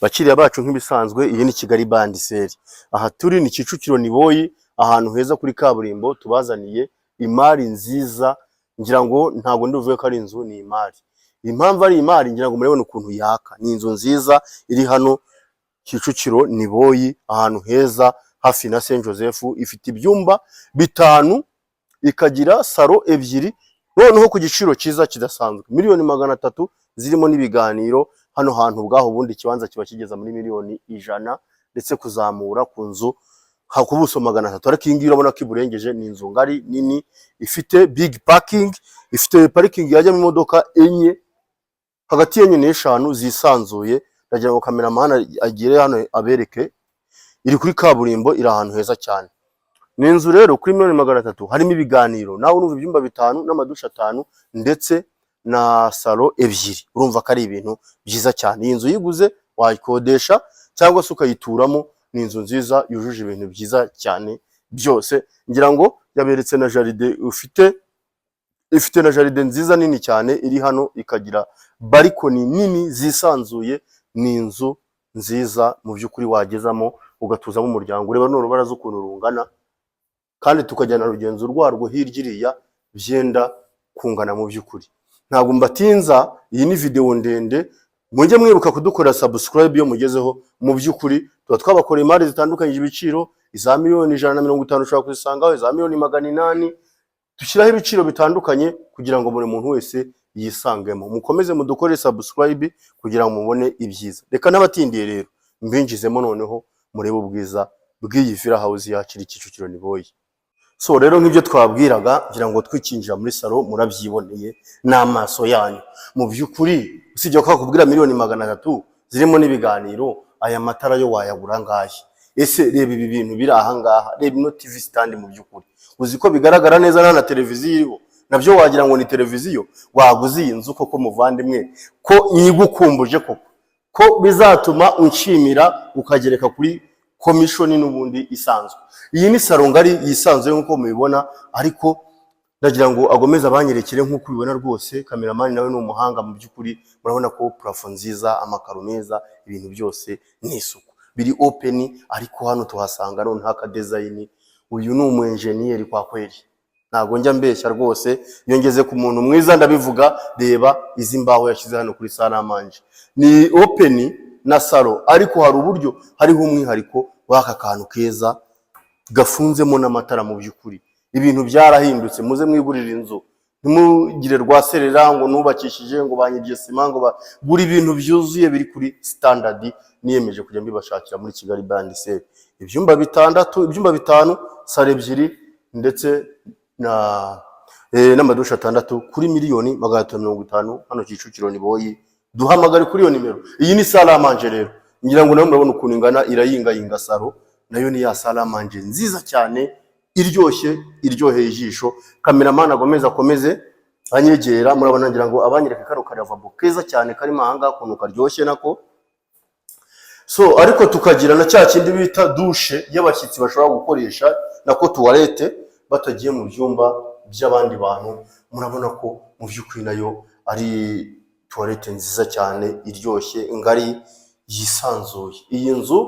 Bakiriya bacu nk'ibisanzwe, iyi ni Kigali Bandiseri. Aha turi ni Kicukiro Niboyi, ahantu heza kuri kaburimbo. Tubazaniye imari nziza, ngira ngo ntabwo ndivuge ko ari inzu, ni imari. Impamvu ari imari, ngira ngo murabona ukuntu yaka. Ni inzu nziza iri hano Kicukiro Niboyi, ahantu heza hafi na Saint Joseph. Ifite ibyumba 5, ikagira salo 2, noneho ku giciro cyiza kidasanzwe, miliyoni 300 zirimo n'ibiganiro. Hano hantu ubwaho ubundi ikibanza kiba kigeza muri miliyoni 100 ndetse kuzamura ku nzu hakubuso 300. Ariko iyi ngiyi urabona ko iburengeje. Ni inzu ngari nini, ifite big parking, ifite parking yajyamo imodoka 4 hagati y'enye n'eshanu zisanzuye. Ndagira ngo cameraman agire hano abereke. Iri kuri kaburimbo, iri ahantu heza cyane. Ni inzu rero kuri miliyoni 300 harimo ibiganiro, nawe urumva ibyumba 5 n'amadusha 5 ndetse na salo 2. Urumva ko ari ibintu byiza cyane. Iyi nzu yiguze wayikodesha cyangwa se ukayituramo. Ni inzu nziza yujuje ibintu byiza cyane byose. Ngira ngo yaberetse na jaride, ifite na jaride nziza nini cyane iri hano, ikagira balkoni nini zisanzuye. Ni inzu nziza mu by'ukuri wagezamo ugatuzamo umuryango. Ureba no rubaraza ukuntu rungana, kandi tukajyana rugenzo rwarwo hirya iriya, byenda kungana mu by'ukuri. Ntabwo mbatinza, iyi ni video ndende. Mujye mwibuka kudukora subscribe iyo mugezeho. Mu by'ukuri tuba twabakora imari zitandukanye, ibiciro iza miliyoni 150 ushobora kuzisangaho, iza miliyoni 800. Dushyiraho ibiciro bitandukanye kugira ngo buri muntu wese yisangemo. Mukomeze mudukore subscribe kugira ngo mubone ibyiza. Reka n'abatindiye rero mbinjizemo noneho murebe ubwiza bw'iyi villa house yacu iri Kicukiro Niboyi. So rero nk'ibyo twabwiraga, ngira ngo twikinjira muri salo murabyiboneye n'amaso yanyu. Mu by'ukuri usibye ko bakubwira miliyoni 300 zirimo n'ibiganiro, aya matara yo wayagura ngahe? Ese reba ibi bintu biri aha ngaha, reba ino TV stand. Mu by'ukuri uzi ko bigaragara neza na televiziyo iriho, nabyo wagira ngo ni televiziyo. Waguze iyi nzu koko muvandimwe, ko nyigukumbuje ko bizatuma unshimira ukagereka kuri commission n'ubundi isanzwe. Iyi ni salo ngari yisanzwe nk'uko mubibona, ariko ndagira ngo agomeza abanyerekere nk'uko ubibona rwose. Cameraman nawe ni umuhanga mu by'ukuri. Murabona ko plafond nziza, amakaro meza, ibintu byose ni isuku, biri open. Ariko hano tuhasanga none haka design. Uyu ni umu engineer kwa kweli, ntago njya mbeshya rwose. Iyo ngeze ku muntu mwiza ndabivuga. Reba izi mbaho yashyize hano kuri salle à manger, ni open na salo, ariko hari uburyo, hariho umwihariko w'aka kantu keza gafunzemo n'amatara. Mu by'ukuri ibintu byarahindutse. Muze mwigurira inzu, ntimugire rwaserera ngo nubakishije ngo banyirye sima, ngo buri ibintu byuzuye biri kuri standard. Niyemeje kujya mbibashakira muri Kigali Bandiseri. Ibyumba 5, sale 2 ndetse n'amadusha 6 kuri miliyoni 350 hano Kicukiro Niboyi. Duhamagare kuri iyo nimero. Iyi ni salle à manger rero, ngira ngo nawe murabona ukuntu ingana, irayingayinga salo. Nayo ni ya salle à manger nziza cyane, iryoshye, iryoheye ijisho. Cameraman akomeze anyegera. Murabona ngira ngo abanyereka karo karavabo keza cyane karimo ahanga ukuntu karyoshye nako. So ariko tukagira na cya kindi bita douche y'abashyitsi bashobora gukoresha, nako toilette batagiye mu byumba by'abandi bantu. Murabona ko mu by'ukuri nayo ari toilette nziza cyane, iryoshye, ngari, yisanzuye. Iyi nzu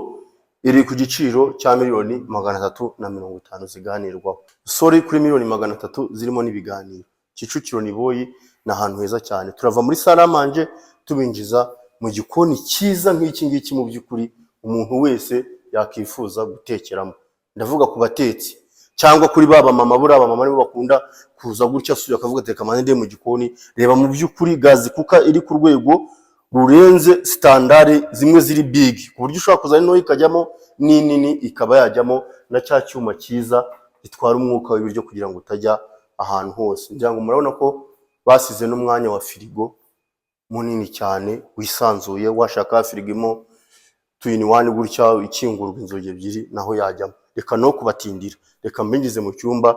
iri ku giciro cya miliyoni 350 ziganirwaho. Sorry, kuri miliyoni 300 zirimo n'ibiganiro. Kicukiro Niboyi na ahantu heza cyane. Turava muri salle à manger tubinjiza mu gikoni cyiza nk'iki ngiki. Mu by'ukuri umuntu wese yakifuza gutekeramo. Ndavuga ku batetsi cyangwa kuri baba mama. Buri aba mama nibo bakunda kuza gutya asuye akavuga teka mande mu gikoni. Reba mu by'ukuri gazi kuka iri ku rwego rurenze standard, zimwe ziri big ku buryo ushobora kuzana no ikajyamo nini ikaba yajyamo na cya cyuma cyiza gitwara umwuka w'ibiryo kugira ngo utajya ahantu hose. Ngira ngo murabona ko basize n'umwanya wa firigo munini cyane wisanzuye. Washaka firigo imo 2-in-1 gutya ikingurwa inzoge 2 naho yajyamo. Reka no kubatindira, reka mbinjize mu cyumba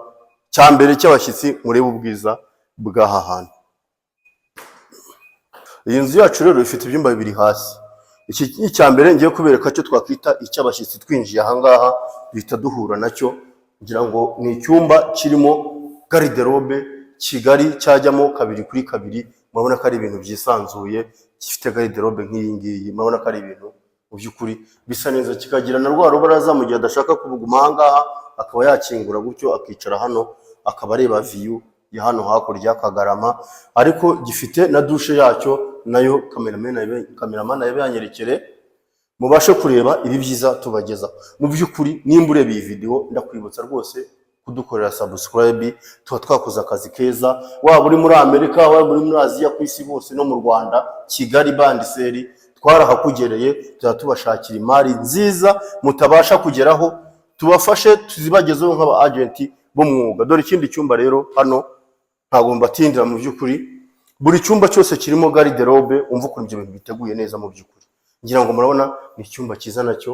cya mbere cy'abashyitsi murebe ubwiza bw'aha hantu. Iyi nzu yacu rero ifite ibyumba 2 hasi. Iki cya mbere ngiye kubereka cyo twakwita icy'abashyitsi. Twinjiye aha ngaha bita duhura nacyo. Ngira ngo ni icyumba kirimo garderobe kigari cyajyamo 2 kuri 2. Murabona ko ari ibintu byisanzuye, gifite garderobe nk'iyi ngiyi. Murabona ko ari ibintu mu by'ukuri bisa neza, kikagira na rwa rubaraza mu gihe adashaka kuguma aha ngaha akaba yakingura gutyo akicara hano akaba areba view ya hano hakurya Kagarama, ariko gifite na dushe yacyo nayo cameraman yabe yanyerekere mubashe kureba ibi byiza tubageza. Mu by'ukuri nimba ureba iyi video ndakwibutsa rwose kudukorera subscribe, tuba twakoze akazi keza, waba uri muri Amerika, waba uri muri Aziya, ku isi hose no mu Rwanda, Kigali Bandiseri twarahakugereye, tubashakira imari nziza mutabasha kugeraho, tubafashe tuzibagezeho nk'aba agenti b'umwuga. Dore ikindi cyumba rero hano ntabwo mbatindira, mu by'ukuri buri cyumba cyose kirimo garderobe, umva ukuntu ibyo bintu biteguye neza mu by'ukuri. Ngira ngo murabona ni icyumba cyiza nacyo,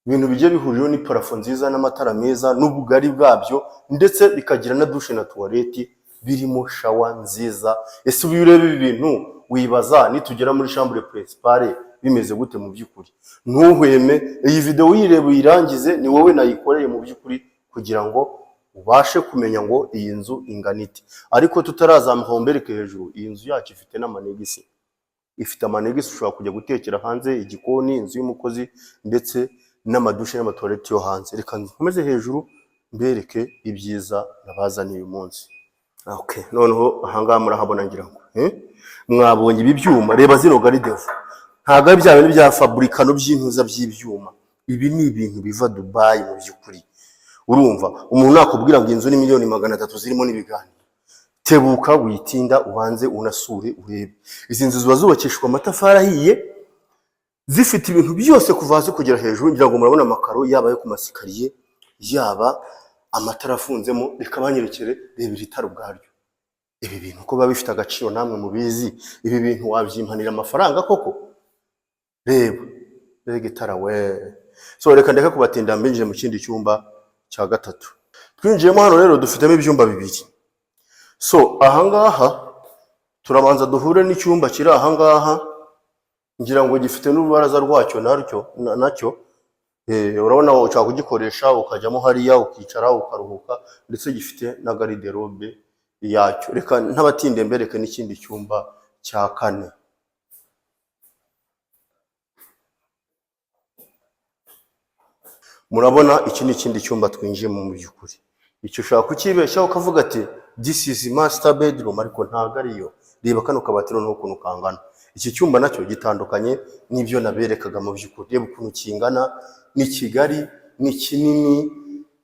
ibintu bigiye bihuriyeho ni parafo nziza n'amatara meza n'ubugari bwabyo, ndetse bikagira na dushe na toilette birimo shawa nziza. Ese ubu ureba ibi bintu wibaza nitugera muri chambre principale bimeze gute? Mu by'ukuri ntuhweme iyi video uyireba uyirangize, ni wowe nayikoreye mu by'ukuri kugira ngo ubashe kumenya ngo iyi nzu ingana ite. Ariko tutarazamuka mbereke hejuru, iyi nzu yacu ifite n'amanegisi, ifite amanegisi, ushobora kujya gutekera hanze, igikoni, inzu y'umukozi, ndetse n'amadushe n'amatoilette yo hanze. Reka nkomeze hejuru mbereke ibyiza nabazaniye uyu munsi. Okay, noneho ahangaha murahabona ngira ngo mwabonye ibi byuma, reba zino garidevu, ntago ari bya bintu bya fabrikano by'intuza by'ibyuma, ibi ni ibintu biva Dubai mu by'ukuri. Urumva umuntu nakubwira ngo inzu ni 300,000 zirimo n'ibiganiro, tebuka witinda ubanze unasure urebe. Izi nzu ziba zubakishwa amatafari ahiye, zifite ibintu byose kuva hasi kugera hejuru. Ngira ngo murabona amakaro yaba yo ku masikariye, yaba amatara afunzemo. Reka banyerekere, reba itara ubwaryo. Ibi bintu ko biba bifite agaciro namwe mubizi, ibi bintu wabyimpanira amafaranga koko? Reba itara we. So reka ndeka kubatinda mbinjije mu kindi cyumba cya gatatu. Twinjiyemo hano rero dufitemo ibyumba bibiri. So ahangaha turabanza duhure n'icyumba kiri ahangaha, ngira ngo gifite n'urubaraza rwacyo nacyo. Urabona wowe ushaka kugikoresha ukajyamo hariya ukicara ukaruhuka, ndetse gifite na garderobe yacyo. Reka ntabatinde mbereke n'ikindi cyumba cya kane. Murabona iki ni ikindi cyumba twinjiye mu by'ukuri. Icyo ushaka kukibeshyaho ukavuga ati this is master bedroom, ariko ntago ariyo. Reba kano kabati noneho ukuntu kangana. Iki cyumba nacyo gitandukanye n'ibyo naberekaga mu by'ukuri. Reba ukuntu kingana, ni Kigali, ni kinini.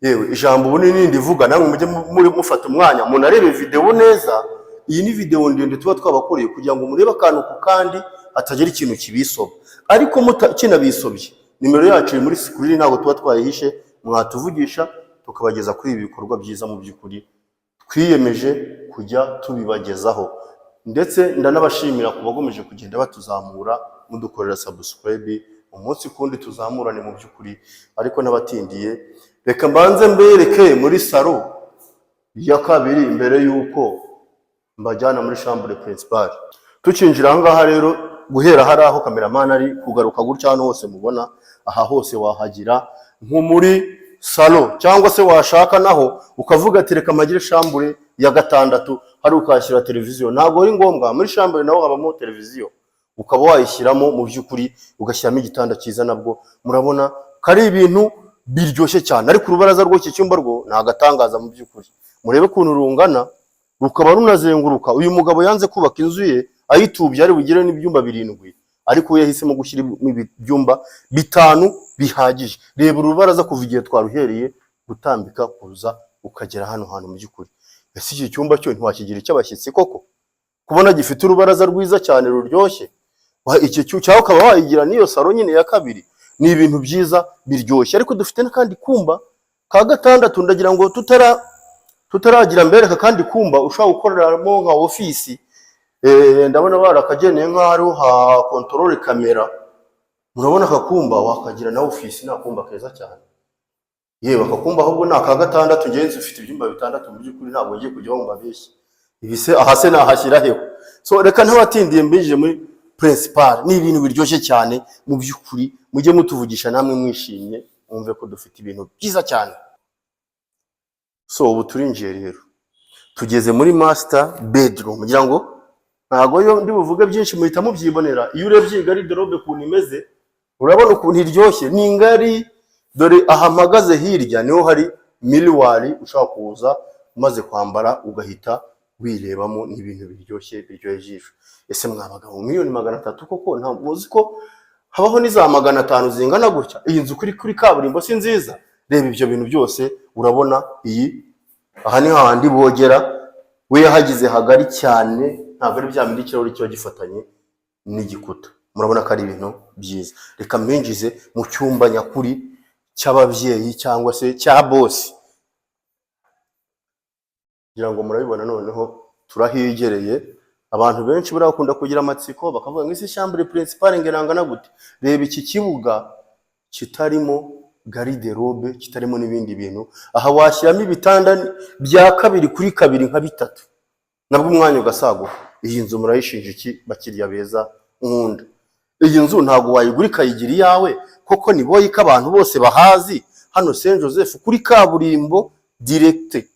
Yewe ijambo bunini ndivuga, namwe mujye muri mufata umwanya munarebe video neza. Iyi ni video ndende tuba twabakoreye kugira ngo murebe akantu ku kandi atagira ikintu kibisoba. Ariko kinabisobye, nimero yacu iri muri screen, ntabwo tuba twayihishe, mwatuvugisha tukabageza kuri ibi bikorwa byiza mu by'ukuri twiyemeje kujya tubibagezaho. Ndetse ndanabashimira kubagomeje kugenda batuzamura mudukorera subscribe, umunsi kundi tuzamurane mu by'ukuri. Ariko nabatindiye, reka mbanze mbereke muri salo ya kabiri mbere yuko mbajyana muri chambre principale. Tucinjira ahangaha rero, guhera hari aho cameraman ari kugaruka gutya, hano hose mubona, aha hose wahagira nko muri salo, cyangwa se washaka naho ukavuga ati reka magire chambre ya gatandatu, hari ukashyira televiziyo. Ntabwo ari ngombwa, muri chambre naho habamo televiziyo, ukaba wayishyiramo mu by'ukuri, ugashyiramo igitanda cyiza. Nabwo murabona kari ibintu biryoshye cyane. Ariko urubaraza rw'iki cyumba rwo ni agatangaza mu by'ukuri. Murebe ukuntu rungana, rukaba runazenguruka. Uyu mugabo yanze kubaka inzu ye ayitubye ari bugire n'ibyumba 7, ariko yahisemo gushyira ibyumba 5 bihagije. Reba urubaraza kuva igihe twaruhereye gutambika kuza ukagera hano hantu mu by'ukuri. Ese iki cyumba cyo ntiwakigira icy'abashyitsi koko? Kubona gifite urubaraza rwiza cyane ruryoshye, iki cyo ukaba wayigira niyo salo nyine ya kabiri. Ni ibintu byiza biryoshye. Ariko dufite n'akandi kumba ka gatandatu, ndagira ngo tutaragira mbereka kandi kumba ushaka gukoreramo nka office. Ndabona barakageneye nka hariho ha control camera. Murabona akakumba wakagira na office, na kumba keza cyane. Yewe akakumba ahubwo ni aka gatandatu, ngenzi ufite ibyumba 6 mu by'ukuri. Ntabwo ngiye kujya ngo mbabeshye ibise ahase nahashyira heho. So reka ntabatindiye mbinjije muri principal. Ni ibintu biryoshye cyane mu by'ukuri, mujye mutuvugisha namwe mwishimye, mwumve ko dufite ibintu byiza cyane. So ubu turinjiye rero, tugeze muri master bedroom. Ngira ngo ntago yo ndi buvuge byinshi, muhita mubyibonera. Iyo urebye garderobe kuntu imeze, urabona ukuntu iryoshye, ni ngari. Dore aha mpagaze hirya niho hari miriwari ushaka kuza umaze kwambara ugahita wirebamo, n'ibintu biryoshye biryoheye ijisho. Ese mwabagabo miliyoni 300 koko nta muzi ko habaho n'iza 500 zingana gutya? Iyi nzu kuri kaburimbo si nziza? Reba ibyo bintu byose urabona. Iyi aha ni handi bogera, we yahagize hagari cyane, ntabwo ari bya mindi kirahuri cyo gifatanye n'igikuta. Murabona ko ari ibintu byiza. Reka mbinjize mu cyumba nyakuri cy'ababyeyi cyangwa se cya bosi, kugira ngo murabibona. Noneho turahigereye. Abantu benshi barakunda kugira amatsiko bakavuga ngo isi chambre principale ngerangana gute. Reba iki kibuga kitarimo garde-robe, kitarimo n'ibindi bintu. Aha washyiramo ibitanda bya 2 kuri 2 nka 3, nabwo umwanya ugasaguka. Iyi nzu murayishinja iki bakiriya beza nkunda? Iyi nzu ntago wayigura ikayigira iyawe koko? Ni boyi ko abantu bose bahazi hano Saint Joseph kuri kaburimbo direct.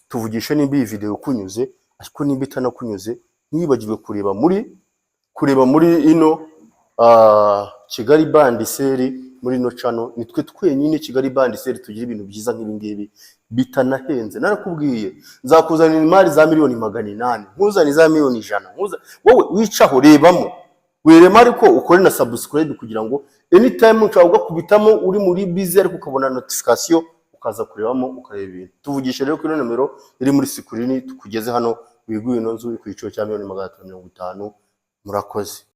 Tuvugishe nimba iyi video kunyuze, ariko nimba itanakunyuze ntibagirwe kureba muri ino Kigali Bandiseri, muri no channel. Nitwe twenyine Kigali Bandiseri tugira ibintu byiza nk'ibi ngibi bitanahenze. Narakubwiye nzakuzanira imari za miliyoni 800, nkuzani za miliyoni 100. Wowe wicaho rebamo, werema ariko ukore na subscribe kugira ngo anytime ushaka kubitamo uri muri busy ariko ukabona notification ukaza kurebamo ukareba ibintu. Tuvugishe rero kuri nomero iri muri screen tukugeze hano wiguye ino nzu ku giciro cya miliyoni 350. Murakoze.